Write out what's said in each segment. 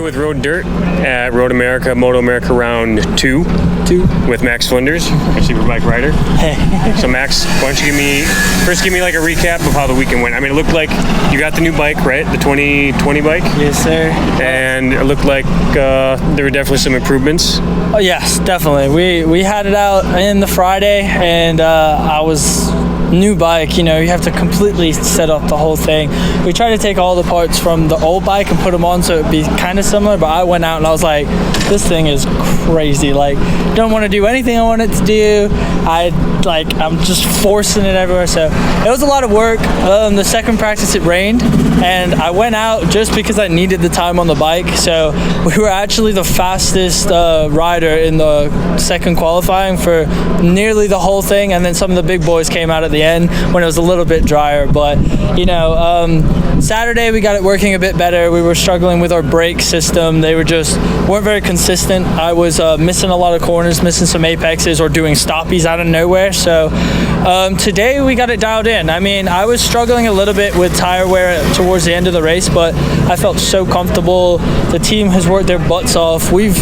here with Road Dirt at RoadAmerica, MotoAmerica round 2 with Max Flinders, our Superbike rider. Hey. So Max, why don't you give me like a recap of how the weekend went. I mean, it looked like you got the new bike, right? The 2020 bike? Yes, sir. And it looked like there were definitely some improvements. Oh, yes, definitely. We had it out in the Friday, and I was new bike, you have to completely set up the whole thing. We tried to take all the parts from the old bike and put them on so it'd be kind of similar, but I went out and I was like, this thing is crazy. Like, don't want to do anything I want it to do. I'm just forcing it everywhere. So it was a lot of work. The second practice it rained, and I went out just because I needed the time on the bike. So we were actually the fastest rider in the second qualifying for nearly the whole thing, and then some of the big boys came out at the end when it was a little bit drier. But Saturday we got it working a bit better. We were struggling with our brake system. They weren't very consistent. I was missing a lot of corners, missing some apexes, or doing stoppies out of nowhere. So today we got it dialed in. I mean, I was struggling a little bit with tire wear towards the end of the race, but I felt so comfortable. The team has worked their butts off. We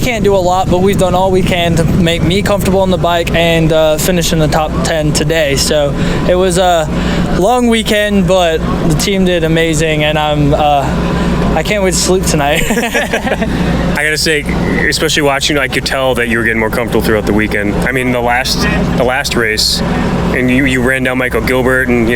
can't do a lot, but we've done all we can to make me comfortable on the bike and finish in the top 10 today. So it was a long weekend, but the team did amazing, and I can't wait to sleep tonight. I gotta say, especially watching, I could tell that you were getting more comfortable throughout the weekend. I mean, the last race, and you ran down Michael Gilbert, and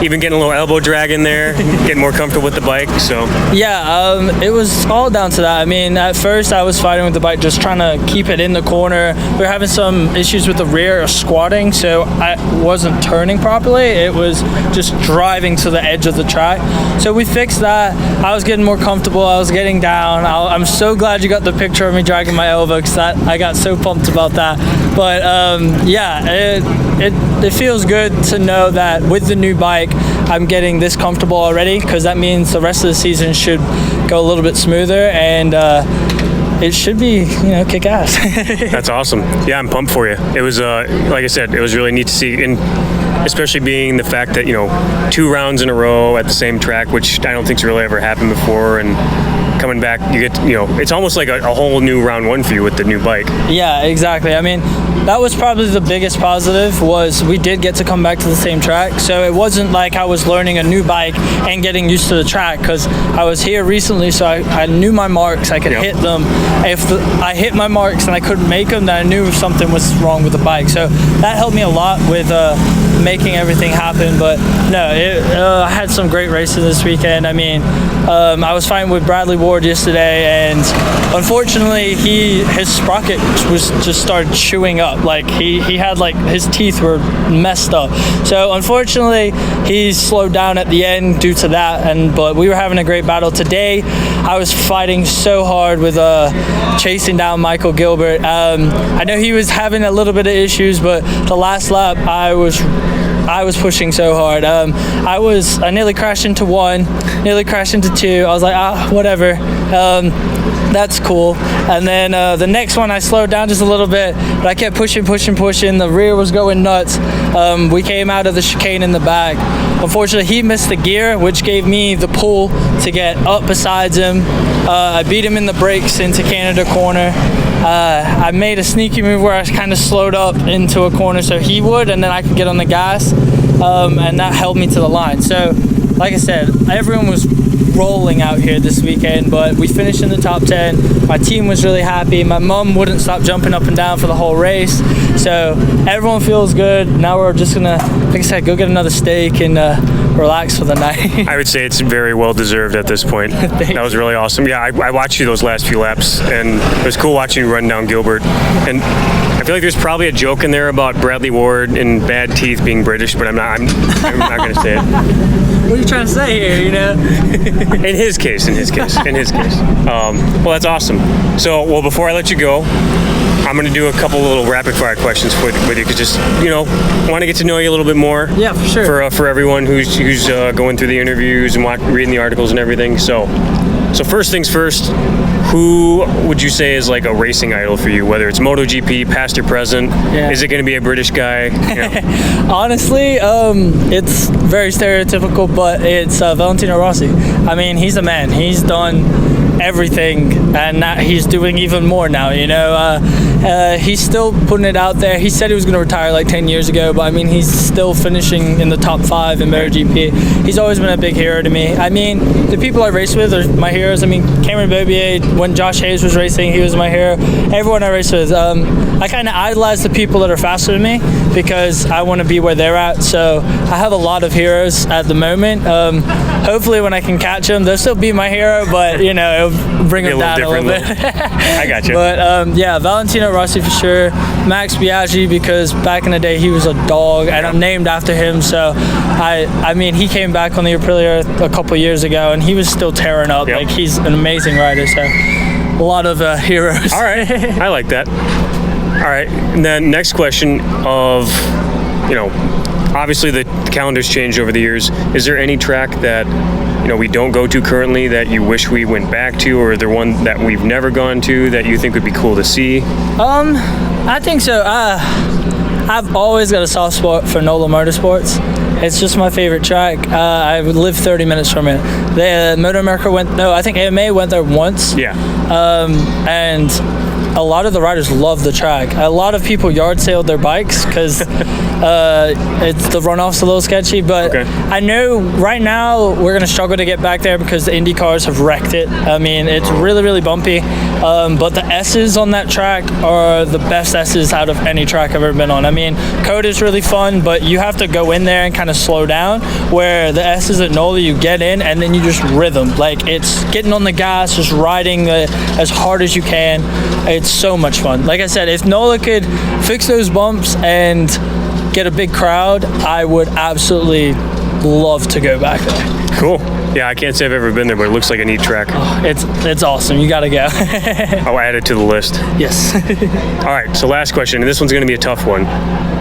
even getting a little elbow drag in there, getting more comfortable with the bike. So yeah, it was all down to that. I mean, at first I was fighting with the bike, just trying to keep it in the corner. We were having some issues with the rear squatting, so I wasn't turning properly. It was just driving to the edge of the track. So we fixed that. I was getting more comfortable. I was getting down. I'm so glad you got the picture of me dragging my elbow, because I got so pumped about that. But it feels good to know that with the new bike I'm getting this comfortable already, because that means the rest of the season should go a little bit smoother, and it should be, kick ass. That's awesome. Yeah, I'm pumped for you. It was, like I said, it was really neat to see, and especially being the fact that, 2 rounds in a row at the same track, which I don't think's really ever happened before, and coming back, you get, it's almost like a whole new round 1 for you with the new bike. Yeah, exactly. I mean, that was probably the biggest positive, was we did get to come back to the same track. So it wasn't like I was learning a new bike and getting used to the track, because I was here recently, so I knew my marks. I could hit them. If I hit my marks and I couldn't make them, then I knew something was wrong with the bike. So that helped me a lot with making everything happen. But no, I had some great races this weekend. I mean, I was fighting with Bradley Ward yesterday, and unfortunately his sprocket just started chewing up. Like he had, like, his teeth were messed up. So unfortunately he slowed down at the end due to that, but we were having a great battle today. I was fighting so hard with chasing down Michael Gilbert. I know he was having a little bit of issues, but the last lap I was pushing so hard. I nearly crashed into 1, nearly crashed into 2. I was like, whatever. That's cool. And then the next one I slowed down just a little bit, but I kept pushing. The rear was going nuts. We came out of the chicane in the back. Unfortunately, he missed the gear, which gave me the pull to get up besides him. I beat him in the brakes into Canada corner. I made a sneaky move where I kind of slowed up into a corner so he would, and then I could get on the gas, and that held me to the line. So, like I said, everyone was rolling out here this weekend, but we finished in the top 10. My team was really happy. My mom wouldn't stop jumping up and down for the whole race. So everyone feels good. Now we're just gonna, like I said, go get another steak and relax for the night. I would say it's very well deserved at this point. That was really awesome. Yeah, I watched you those last few laps, and it was cool watching you run down Gilbert. And I feel like there's probably a joke in there about Bradley Ward and bad teeth being British, but I'm not going to say it. What are you trying to say here, In his case. Well, that's awesome. So, before I let you go, I'm going to do a couple little rapid fire questions with you, because just, want to get to know you a little bit more. Yeah, for sure. For everyone who's going through the interviews and reading the articles and everything. So first things first, who would you say is like a racing idol for you, whether it's MotoGP, past or present? Yeah. Is it going to be a British guy? Honestly, it's very stereotypical, but it's Valentino Rossi. I mean, he's a man. He's done everything, and now he's doing even more now. He's still putting it out there. He said he was going to retire like 10 years ago, but I mean, he's still finishing in the top 5 in MotoGP. He's always been a big hero to me. I mean, the people I race with are my heroes. I mean, Cameron Bobier, when Josh Hayes was racing, he was my hero. Everyone I race with, I kind of idolize the people that are faster than me because I want to be where they're at. So I have a lot of heroes at the moment. Hopefully when I can catch them, they'll still be my hero, but it'll bring them down a little bit. I got you. But yeah, Valentino Rossi for sure. Max Biaggi, because back in the day he was a dog, and I'm named after him. So I mean, he came back on the Aprilia a couple years ago, and he was still tearing up. Yep. Like, he's an amazing rider. So a lot of heroes. All right, I like that. All right, and then next question of, obviously the calendar's changed over the years. Is there any track that we don't go to currently that you wish we went back to, or is there one that we've never gone to that you think would be cool to see? I think so. I've always got a soft spot for Nolan Motorsports. It's just my favorite track. I live 30 minutes from it. MotoAmerica I think AMA went there once. Yeah. And a lot of the riders love the track. A lot of people yard sailed their bikes because the runoff's a little sketchy. But okay. I know right now we're going to struggle to get back there because the Indy cars have wrecked it. I mean, it's really, really bumpy. But the S's on that track are the best S's out of any track I've ever been on. I mean, Code is really fun, but you have to go in there and kind of slow down, where the S's at NOLA, you get in and then you just rhythm. Like, it's getting on the gas, just riding as hard as you can. It's so much fun. Like I said, if NOLA could fix those bumps and get a big crowd, I would absolutely love to go back there. Cool. Yeah, I can't say I've ever been there, but it looks like a neat track. It's awesome. You gotta go. I'll add it to the list. Yes. All right, so last question, and this one's going to be a tough one.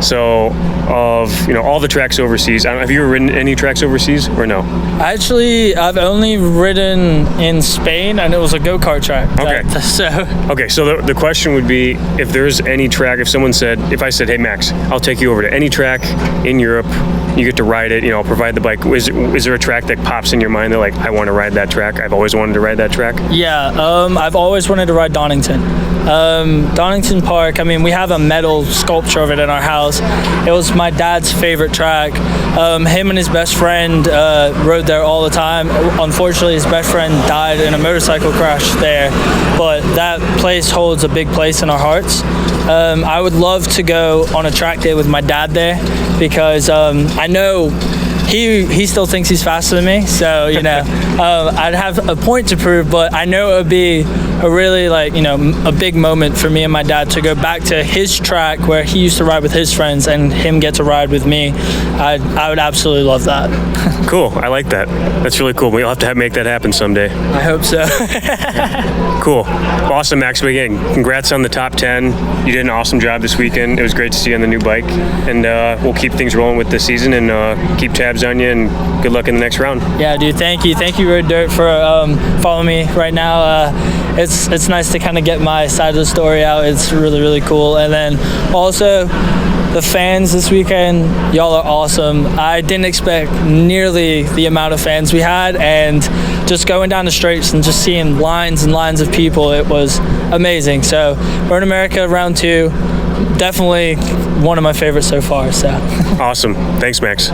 So, of all the tracks overseas, have you ever ridden any tracks overseas or no? Actually, I've only ridden in Spain, and it was a go-kart track. Okay, so the question would be, if there's any track, if I said, hey Max, I'll take you over to any track in Europe, you get to ride it, I'll provide the bike. Is there a track that pops in your mind that, like, I want to ride that track? I've always wanted to ride that track. Yeah, I've always wanted to ride Donington. Donington Park, I mean, we have a metal sculpture of it in our house. It was my dad's favorite track. Him and his best friend rode there all the time. Unfortunately, his best friend died in a motorcycle crash there, but that place holds a big place in our hearts. I would love to go on a track day with my dad there, because I know he still thinks he's faster than me, so I'd have a point to prove, but I know it would be a really a big moment for me and my dad to go back to his track where he used to ride with his friends and him get to ride with me. I would absolutely love that. Cool, I like that. That's really cool. We'll have to make that happen someday. I hope so. Cool. Awesome, Max. But again, congrats on the top 10. You did an awesome job this weekend. It was great to see you on the new bike, and we'll keep things rolling with this season and keep tabs on you, and good luck in the next round. Yeah, dude, thank you Road Dirt for following me right now. It's nice to kind of get my side of the story out. It's really, really cool. And then also the fans this weekend, y'all are awesome. I didn't expect nearly the amount of fans we had, and just going down the straights and just seeing lines and lines of people, it was amazing. So RoadAmerica round 2, definitely one of my favorites so far. So awesome. Thanks, Max.